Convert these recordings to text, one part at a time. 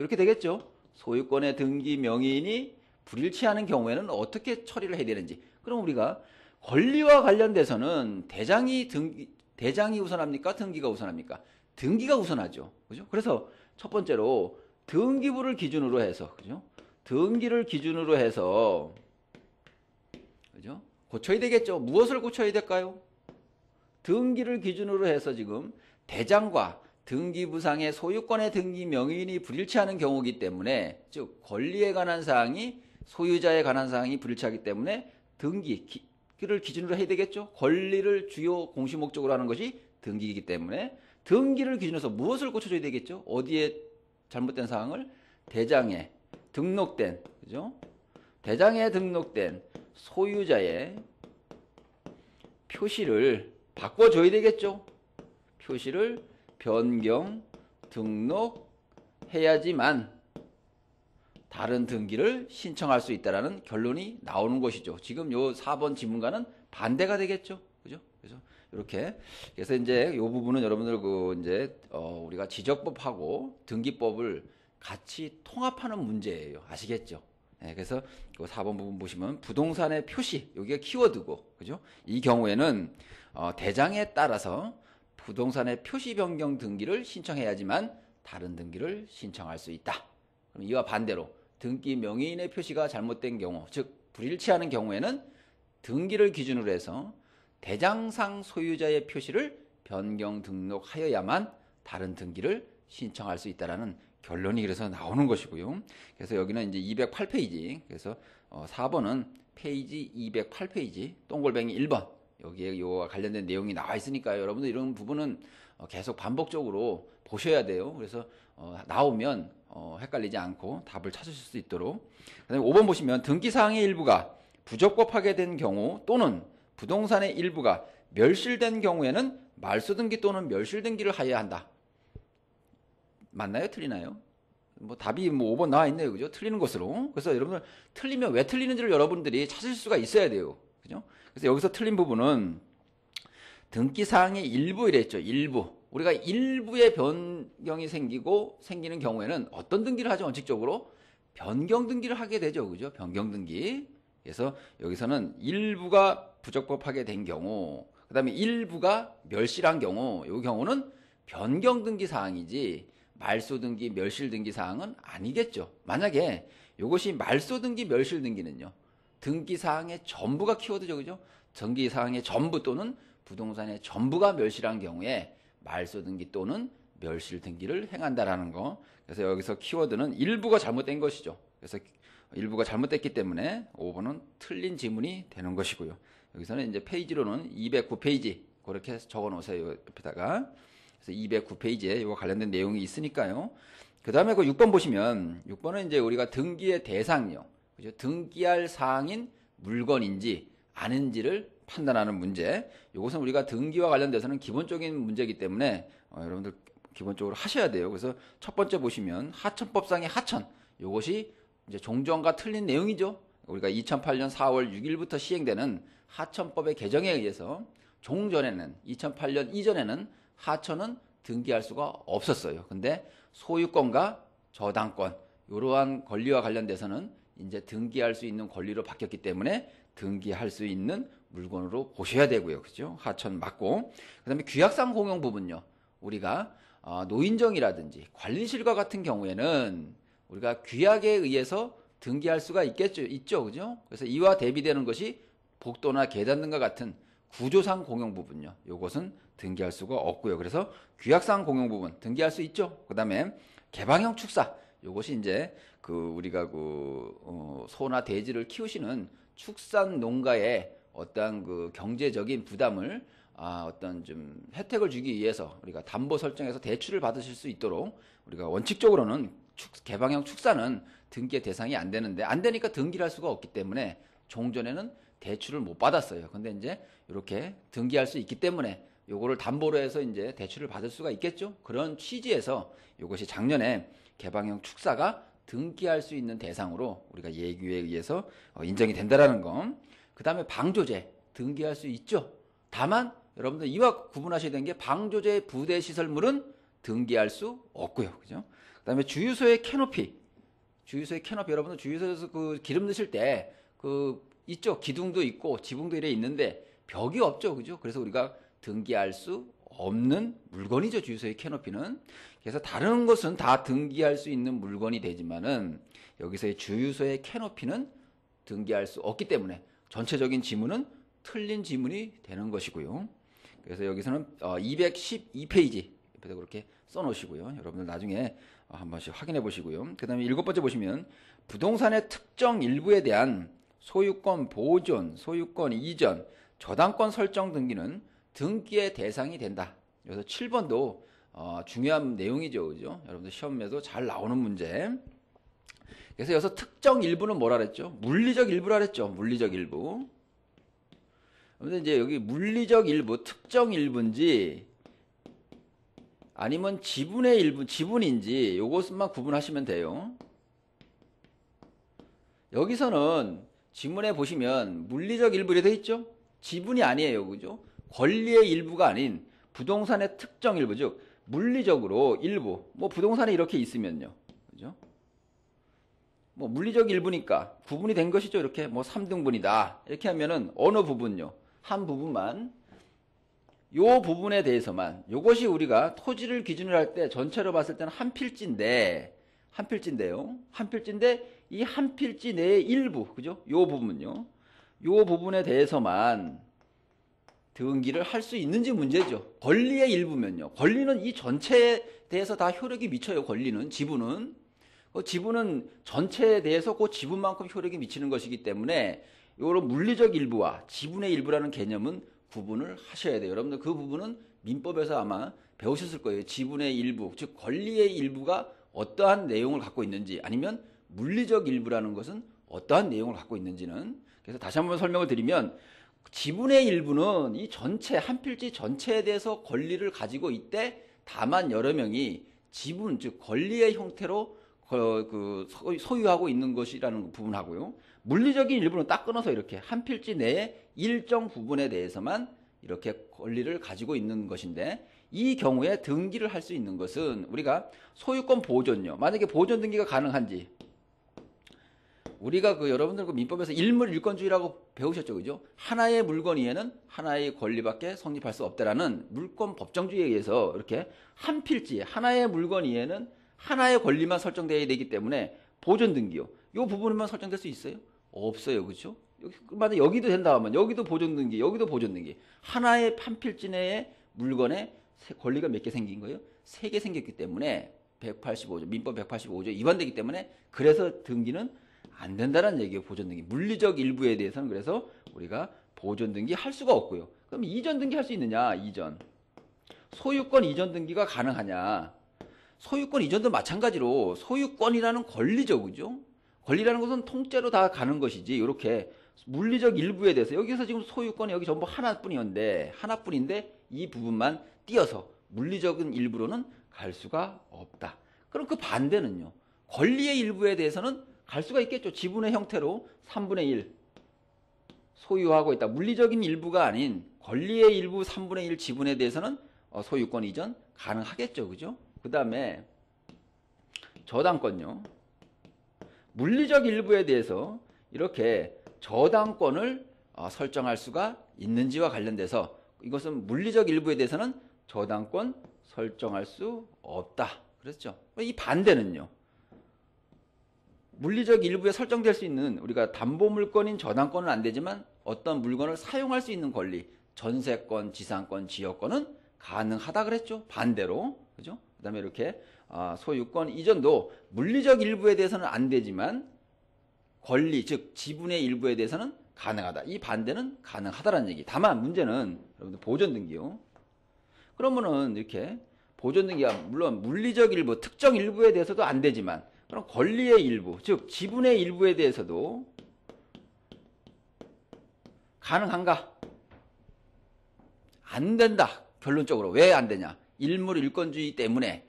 이렇게 되겠죠. 소유권의 등기 명의인이 불일치하는 경우에는 어떻게 처리를 해야 되는지. 그럼 우리가 권리와 관련돼서는 대장이 우선합니까? 등기가 우선합니까? 등기가 우선하죠. 그죠? 그래서 첫 번째로 등기부를 기준으로 해서, 그죠? 등기를 기준으로 해서, 그죠? 고쳐야 되겠죠. 무엇을 고쳐야 될까요? 등기를 기준으로 해서 지금 대장과 등기부상의 소유권의 등기 명의인이 불일치하는 경우이기 때문에, 즉 권리에 관한 사항이 소유자에 관한 사항이 불일치하기 때문에 등기를 기준으로 해야 되겠죠. 권리를 주요 공시 목적으로 하는 것이 등기이기 때문에 등기를 기준으로 해서 무엇을 고쳐줘야 되겠죠. 어디에 잘못된 사항을 대장에 등록된, 그죠? 대장에 등록된 소유자의 표시를 바꿔줘야 되겠죠. 표시를 변경, 등록해야지만 다른 등기를 신청할 수 있다라는 결론이 나오는 것이죠. 지금 요 4번 지문과는 반대가 되겠죠. 그죠? 그래서 이렇게 그래서 이제 요 부분은 여러분들 우리가 지적법하고 등기법을 같이 통합하는 문제예요. 아시겠죠? 네, 그래서 그 4번 부분 보시면 부동산의 표시, 여기가 키워드고, 그죠? 이 경우에는 대장에 따라서 부동산의 표시 변경 등기를 신청해야지만 다른 등기를 신청할 수 있다. 그럼 이와 반대로 등기 명의인의 표시가 잘못된 경우, 즉 불일치하는 경우에는 등기를 기준으로 해서 대장상 소유자의 표시를 변경 등록하여야만 다른 등기를 신청할 수 있다라는 결론이 그래서 나오는 것이고요. 그래서 여기는 이제 208페이지. 그래서 4번은 페이지 208페이지 동글뱅이 1번. 여기에 요와 관련된 내용이 나와 있으니까요. 여러분들 이런 부분은 계속 반복적으로 보셔야 돼요. 그래서 나오면 헷갈리지 않고 답을 찾으실 수 있도록. 그다음에 5번 보시면 등기사항의 일부가 부적법하게 된 경우 또는 부동산의 일부가 멸실된 경우에는 말소등기 또는 멸실등기를 하여야 한다. 맞나요? 틀리나요? 답이 5번 나와 있네요. 그죠? 틀리는 것으로. 그래서 여러분들 틀리면 왜 틀리는지를 여러분들이 찾을 수가 있어야 돼요. 그죠? 그래서 여기서 틀린 부분은 등기사항의 일부 이랬죠. 일부. 우리가 일부의 변경이 생기는 경우에는 어떤 등기를 하죠? 원칙적으로 변경 등기를 하게 되죠. 그죠? 변경 등기. 그래서 여기서는 일부가 부적법하게 된 경우, 그 다음에 일부가 멸실한 경우, 이 경우는 변경 등기 사항이지 말소 등기, 멸실 등기 사항은 아니겠죠. 만약에 이것이 말소 등기, 멸실 등기는요, 등기 사항의 전부가 키워드죠. 그죠? 등기 사항의 전부 또는 부동산의 전부가 멸실한 경우에 말소 등기 또는 멸실 등기를 행한다라는 거. 그래서 여기서 키워드는 일부가 잘못된 것이죠. 그래서 일부가 잘못됐기 때문에 5번은 틀린 지문이 되는 것이고요. 여기서는 이제 페이지로는 209페이지 그렇게 적어 놓으세요. 옆에다가. 그래서 209페이지에 이거 관련된 내용이 있으니까요. 그 다음에 그 6번 보시면 6번은 이제 우리가 등기의 대상이요. 그죠? 등기할 사항인 물건인지 아닌지를 판단하는 문제. 이것은 우리가 등기와 관련돼서는 기본적인 문제이기 때문에 여러분들 기본적으로 하셔야 돼요. 그래서 첫 번째 보시면 하천법상의 하천. 이것이 이제 종전과 틀린 내용이죠. 우리가 2008년 4월 6일부터 시행되는 하천법의 개정에 의해서 종전에는 2008년 이전에는 하천은 등기할 수가 없었어요. 근데 소유권과 저당권 이러한 권리와 관련돼서는 이제 등기할 수 있는 권리로 바뀌었기 때문에 등기할 수 있는 물건으로 보셔야 되고요. 그죠? 하천 맞고. 그다음에 규약상 공용 부분요. 우리가 노인정이라든지 관리실과 같은 경우에는 우리가 규약에 의해서 등기할 수가 있죠. 그죠? 그래서 이와 대비되는 것이 복도나 계단 등과 같은 구조상 공용 부분요. 요것은 등기할 수가 없고요. 그래서 규약상 공용 부분 등기할 수 있죠. 그다음에 개방형 축사. 요것이 이제 우리가 소나 돼지를 키우시는 축산 농가의 어떤 경제적인 부담을 어떤 좀 혜택을 주기 위해서 우리가 담보 설정해서 대출을 받으실 수 있도록 우리가 원칙적으로는 개방형 축사는 등기의 대상이 안 되는데 안 되니까 등기를 할 수가 없기 때문에 종전에는 대출을 못 받았어요. 근데 이제 이렇게 등기할 수 있기 때문에 요거를 담보로 해서 이제 대출을 받을 수가 있겠죠. 그런 취지에서 이것이 작년에 개방형 축사가 등기할 수 있는 대상으로 우리가 예규에 의해서 인정이 된다라는 거. 그 다음에 방조제 등기할 수 있죠. 다만 여러분들 이와 구분하셔야 되는 게 방조제 부대 시설물은 등기할 수 없고요. 그죠? 그다음에 주유소의 캐노피. 주유소의 캐노피 여러분들 주유소에서 그 기름 넣으실 때 그 있죠. 기둥도 있고 지붕도 이래 있는데 벽이 없죠. 그죠? 그래서 우리가 등기할 수 없는 물건이죠. 주유소의 캐노피는. 그래서 다른 것은 다 등기할 수 있는 물건이 되지만은 여기서의 주유소의 캐노피는 등기할 수 없기 때문에 전체적인 지문은 틀린 지문이 되는 것이고요. 그래서 여기서는 212페이지 옆에다 그렇게 써놓으시고요. 여러분들 나중에 한 번씩 확인해 보시고요. 그 다음에 7번째 보시면 부동산의 특정 일부에 대한 소유권 보존, 소유권 이전, 저당권 설정 등기는 등기의 대상이 된다. 그래서 7번도 중요한 내용이죠. 그죠? 여러분들 시험에도 잘 나오는 문제. 그래서 여기서 특정 일부는 뭐라 그랬죠? 물리적 일부라 그랬죠. 물리적 일부. 근데 이제 여기 물리적 일부, 특정 일부인지 아니면 지분의 일부, 지분인지 요것만 구분하시면 돼요. 여기서는 지문에 보시면 물리적 일부에 되어 있죠? 지분이 아니에요. 그죠? 권리의 일부가 아닌 부동산의 특정 일부, 즉 물리적으로 일부, 뭐 부동산에 이렇게 있으면요. 그죠? 뭐 물리적 일부니까 구분이 된 것이죠. 이렇게 뭐 3등분이다. 이렇게 하면은 어느 부분요? 한 부분만 요 부분에 대해서만 요것이 우리가 토지를 기준으로 할 때 전체로 봤을 때는 한 필지인데요. 한 필지인데 이 한 필지 내의 일부, 그죠? 요 부분요. 요 부분에 대해서만 등기를 할 수 있는지 문제죠. 권리의 일부면요. 권리는 이 전체에 대해서 다 효력이 미쳐요. 권리는, 지분은. 지분은 전체에 대해서 그 지분만큼 효력이 미치는 것이기 때문에 이런 물리적 일부와 지분의 일부라는 개념은 구분을 하셔야 돼요. 여러분들 그 부분은 민법에서 아마 배우셨을 거예요. 지분의 일부, 즉 권리의 일부가 어떠한 내용을 갖고 있는지 아니면 물리적 일부라는 것은 어떠한 내용을 갖고 있는지는. 그래서 다시 한번 설명을 드리면 지분의 일부는 이 전체 한 필지 전체에 대해서 권리를 가지고 있대 다만 여러 명이 지분 즉 권리의 형태로 소유하고 있는 것이라는 부분하고요. 물리적인 일부는 딱 끊어서 이렇게 한 필지 내에 일정 부분에 대해서만 이렇게 권리를 가지고 있는 것인데 이 경우에 등기를 할 수 있는 것은 우리가 소유권 보존요. 만약에 보존 등기가 가능한지 우리가 여러분들 민법에서 일물일권주의라고 배우셨죠, 그죠? 하나의 물건 위에는 하나의 권리밖에 성립할 수 없다라는 물권 법정주의에 의해서 이렇게 한 필지 하나의 물건 위에는 하나의 권리만 설정되어야 되기 때문에 보존 등기요. 이 부분만 설정될 수 있어요? 없어요, 그렇죠? 만약 여기도 된다 하면 여기도 보존 등기, 여기도 보존 등기. 하나의 한 필지 내의 물건에 권리가 몇 개 생긴 거예요? 3개 생겼기 때문에 185조, 민법 185조 위반되기 때문에 그래서 등기는 안 된다는 얘기예요. 보존 등기. 물리적 일부에 대해서는 그래서 우리가 보존 등기 할 수가 없고요. 그럼 이전 등기 할 수 있느냐? 이전. 소유권 이전 등기가 가능하냐? 소유권 이전도 마찬가지로 소유권이라는 권리죠. 그죠? 권리라는 것은 통째로 다 가는 것이지 이렇게 물리적 일부에 대해서 여기서 지금 소유권이 여기 전부 하나뿐인데 이 부분만 띄어서 물리적인 일부로는 갈 수가 없다. 그럼 그 반대는요. 권리의 일부에 대해서는 갈 수가 있겠죠. 지분의 형태로 3분의 1 소유하고 있다. 물리적인 일부가 아닌 권리의 일부 3분의 1 지분에 대해서는 소유권 이전 가능하겠죠. 그죠? 그 다음에 저당권요. 물리적 일부에 대해서 이렇게 저당권을 설정할 수가 있는지와 관련돼서 이것은 물리적 일부에 대해서는 저당권 설정할 수 없다. 그렇죠? 이 반대는요. 물리적 일부에 설정될 수 있는 우리가 담보물권인 저당권은 안 되지만 어떤 물건을 사용할 수 있는 권리, 전세권, 지상권, 지역권은 가능하다 그랬죠. 반대로. 그죠? 그 다음에 이렇게 소유권 이전도 물리적 일부에 대해서는 안 되지만 권리, 즉 지분의 일부에 대해서는 가능하다. 이 반대는 가능하다라는 얘기. 다만 문제는 여러분들 보존 등기요. 그러면은 이렇게 보존 등기가 물론 물리적 일부, 특정 일부에 대해서도 안 되지만 그럼 권리의 일부, 즉 지분의 일부에 대해서도 가능한가? 안 된다. 결론적으로. 왜 안 되냐? 일물일권주의 때문에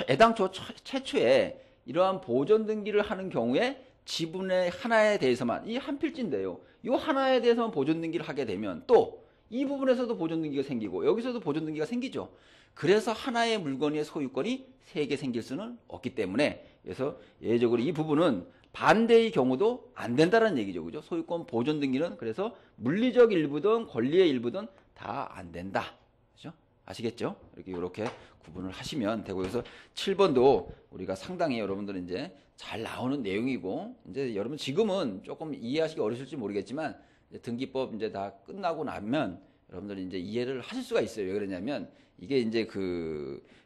애당초 최초에 이러한 보존 등기를 하는 경우에 지분의 하나에 대해서만 이 한 필지인데요. 이 하나에 대해서만 보존 등기를 하게 되면 또 이 부분에서도 보존 등기가 생기고 여기서도 보존 등기가 생기죠. 그래서 하나의 물건의 소유권이 3개 생길 수는 없기 때문에 그래서 예외적으로 이 부분은 반대의 경우도 안 된다는 얘기죠. 그죠? 소유권 보존 등기는 그래서 물리적 일부든 권리의 일부든 다 안 된다. 그죠? 아시겠죠? 이렇게 구분을 하시면 되고 그래서 7번도 우리가 상당히 여러분들은 이제 잘 나오는 내용이고 이제 여러분 지금은 조금 이해하시기 어려실지 모르겠지만 이제 등기법 이제 다 끝나고 나면 여러분들이 이제 이해를 하실 수가 있어요. 왜 그러냐면 이게 이제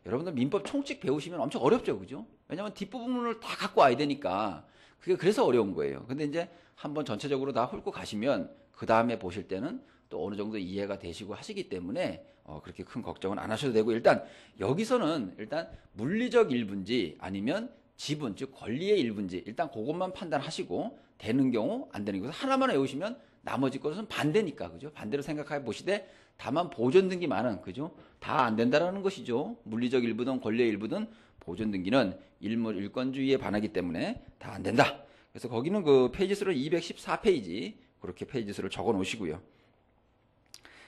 여러분들 민법 총칙 배우시면 엄청 어렵죠. 그죠? 왜냐면 뒷부분을 다 갖고 와야 되니까 그게 그래서 어려운 거예요. 근데 이제 한번 전체적으로 다 훑고 가시면 그 다음에 보실 때는 또 어느 정도 이해가 되시고 하시기 때문에 그렇게 큰 걱정은 안 하셔도 되고 일단 여기서는 일단 물리적 일부인지 아니면 지분 즉 권리의 일부인지 일단 그것만 판단하시고 되는 경우 안 되는 경우 하나만 외우시면 나머지 것은 반대니까 그죠? 반대로 생각해 보시되 다만 보존 등기만은 그죠? 다 안 된다라는 것이죠. 물리적 일부든 권리의 일부든 보존 등기는 일물 일권주의에 반하기 때문에 다 안 된다. 그래서 거기는 그 페이지 수를 214페이지 그렇게 페이지 수를 적어 놓으시고요.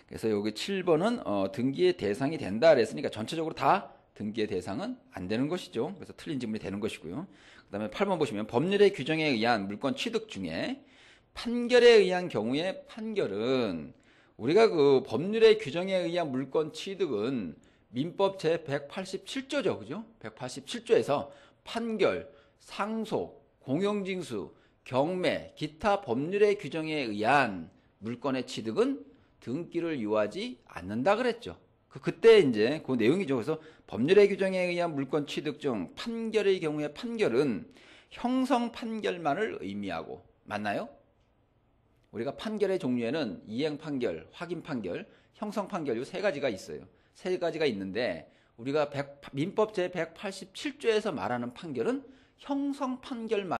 그래서 여기 7번은 등기의 대상이 된다 그랬으니까 전체적으로 다 등기의 대상은 안 되는 것이죠. 그래서 틀린 지문이 되는 것이고요. 그 다음에 8번 보시면 법률의 규정에 의한 물권 취득 중에 판결에 의한 경우에 판결은 우리가 그 법률의 규정에 의한 물권 취득은 민법 제187조죠. 그죠? 187조에서 판결, 상속, 공용징수, 경매, 기타 법률의 규정에 의한 물권의 취득은 등기를 요하지 않는다 그랬죠. 그때 이제 그 내용이죠. 그래서 법률의 규정에 의한 물권 취득 중 판결의 경우에 판결은 형성 판결만을 의미하고 맞나요? 우리가 판결의 종류에는 이행 판결, 확인 판결, 형성 판결 이 3가지가 있어요. 3가지가 있는데 우리가 민법 제187조에서 말하는 판결은 형성 판결만